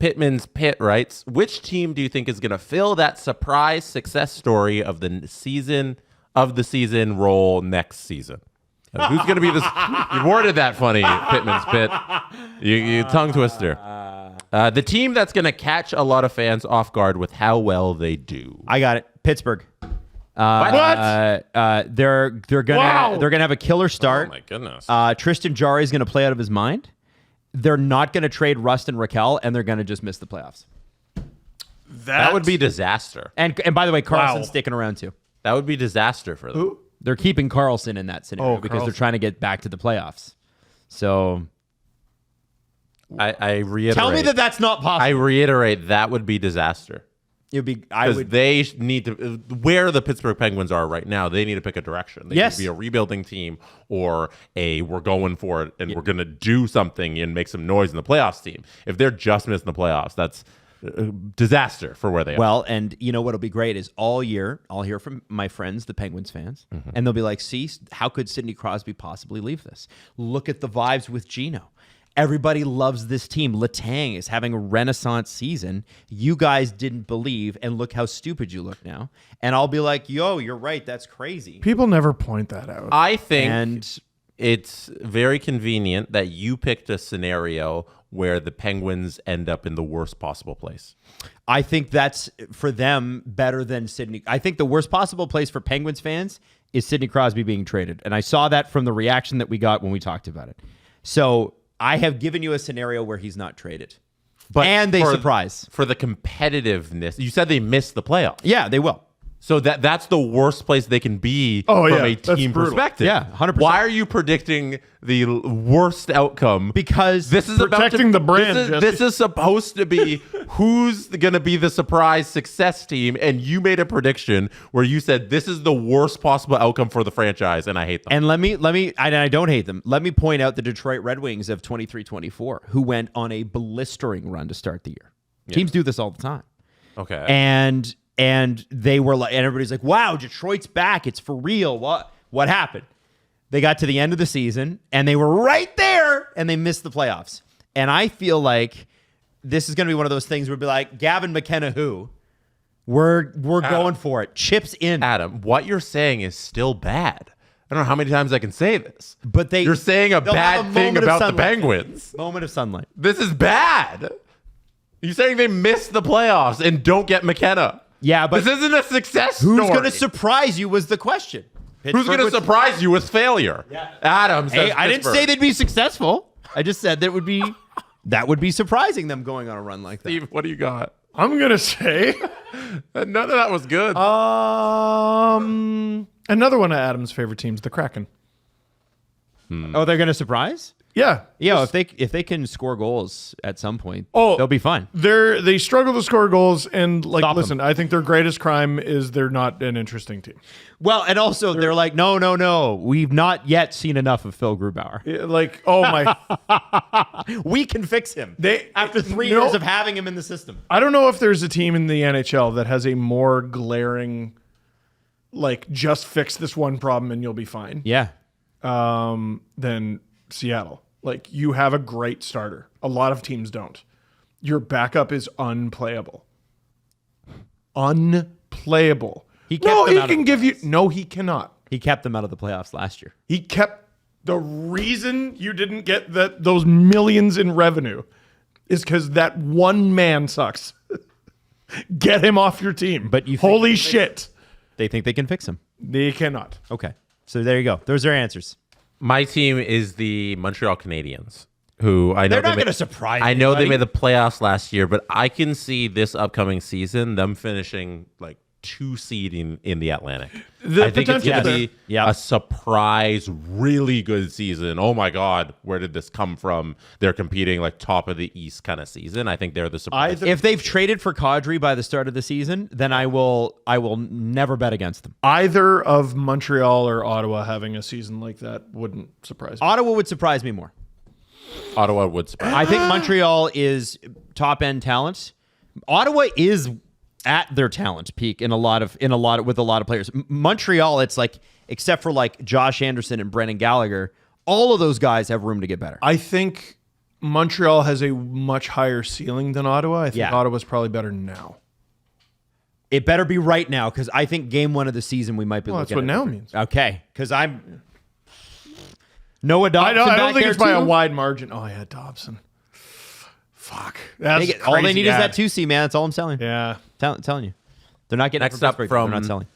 Pittman's Pitt writes, which team do you think is going to fill that surprise success story of the season role next season? Who's going to be this? You worded that funny, Pittman's Pitt. You tongue twister. The team that's going to catch a lot of fans off guard with how well they do. I got it. Pittsburgh. What? They're gonna have a killer start. Oh my goodness. Tristan Jarry is gonna play out of his mind. They're not gonna trade Rust and Raquel, and they're gonna just miss the playoffs. That would be disaster. And by the way, Carlson's sticking around too. That would be disaster for them. Who? They're keeping Carlson in that scenario because they're trying to get back to the playoffs. So I reiterate. tell me that that's not possible. I reiterate that would be disaster. It would be. Because they need to, where the Pittsburgh Penguins are right now, they need to pick a direction. They need to be a rebuilding team or we're going for it and we're going to do something and make some noise in the playoffs team. If they're just missing the playoffs, that's a disaster for where they are. Well, and you know what'll be great is all year I'll hear from my friends, the Penguins fans, and they'll be like, see, how could Sidney Crosby possibly leave this? Look at the vibes with Gino. Everybody loves this team. Letang is having a renaissance season. You guys didn't believe, and look how stupid you look now. And I'll be like, yo, you're right. That's crazy. People never point that out. I think it's very convenient that you picked a scenario where the Penguins end up in the worst possible place. I think that's, for them, better than Sidney. I think the worst possible place for Penguins fans is Sidney Crosby being traded. And I saw that from the reaction that we got when we talked about it. So I have given you a scenario where he's not traded. And they surprise. For the competitiveness. You said they missed the playoffs. Yeah, they will. So that's the worst place they can be from a team perspective. Yeah, 100%. Why are you predicting the worst outcome? Because this is protecting the brand. This is supposed to be who's going to be the surprise success team, and you made a prediction where you said this is the worst possible outcome for the franchise, and I hate them. And let me, and I don't hate them. Let me point out the Detroit Red Wings of 23-24, who went on a blistering run to start the year. Yeah. Teams do this all the time. Okay. And they were like, and everybody's like, wow, Detroit's back. It's for real. What happened? They got to the end of the season and they were right there and they missed the playoffs. And I feel like this is going to be one of those things where we'll be like, Gavin McKenna, who? We're going for it. Chips in. Adam, what you're saying is still bad. I don't know how many times I can say this. But you're saying a bad thing about the Penguins. Moment of sunlight. This is bad. You're saying they missed the playoffs and don't get McKenna. Yeah, but this isn't a success story. Who's going to surprise you was the question. Who's going to surprise you with failure? Yeah. Adam says I didn't say they'd be successful. I just said that would be surprising them going on a run like that. Steve, what do you got? I'm going to say none of that was good. Another one of Adam's favorite teams, the Kraken. Oh, they're going to surprise? Yeah. Yeah, if they can score goals at some point, they'll be fun. They struggle to score goals, and Stop listen, them. I think their greatest crime is they're not an interesting team. Well, and also they're like, no, we've not yet seen enough of Phil Grubauer. Like, oh my, we can fix him. After 3 years of having him in the system. I don't know if there's a team in the NHL that has a more glaring, like, just fix this one problem and you'll be fine. Yeah. Than Seattle. Like, you have a great starter. A lot of teams don't. Your backup is unplayable. Unplayable. He cannot. He kept them out of the playoffs last year. He kept the reason you didn't get those millions in revenue is because that one man sucks. Get him off your team. But holy shit. They think they can fix him. They cannot. Okay. So there you go. Those are answers. My team is the Montreal Canadiens, who I know they're not going to surprise. I know they made the playoffs last year, but I can see this upcoming season them finishing like 2 seed in the Atlantic. I think it's going to be a surprise, really good season. Oh my God, where did this come from? They're competing like top of the East kind of season. I think they're the surprise. If they've traded for Kadri by the start of the season, then I will never bet against them. Either of Montreal or Ottawa having a season like that wouldn't surprise me. Ottawa would surprise me more. Ottawa would surprise. I think Montreal is top end talent. Ottawa is at their talent peak with a lot of players. Montreal, it's like, except for like Josh Anderson and Brendan Gallagher, all of those guys have room to get better. I think Montreal has a much higher ceiling than Ottawa. I think Yeah. Ottawa's probably better now. It better be right now because I think game 1 of the season we might be Well, looking that's what at now it. means. Okay, because I'm Noah I Dobson. don't think back it's by there, a too? wide margin. Oh, yeah, Dobson. Fuck. That's All they crazy need is ad. that 2C, man. That's all I'm selling. Yeah. Telling you. They're not getting Next it from up Pittsburgh. from They're not selling.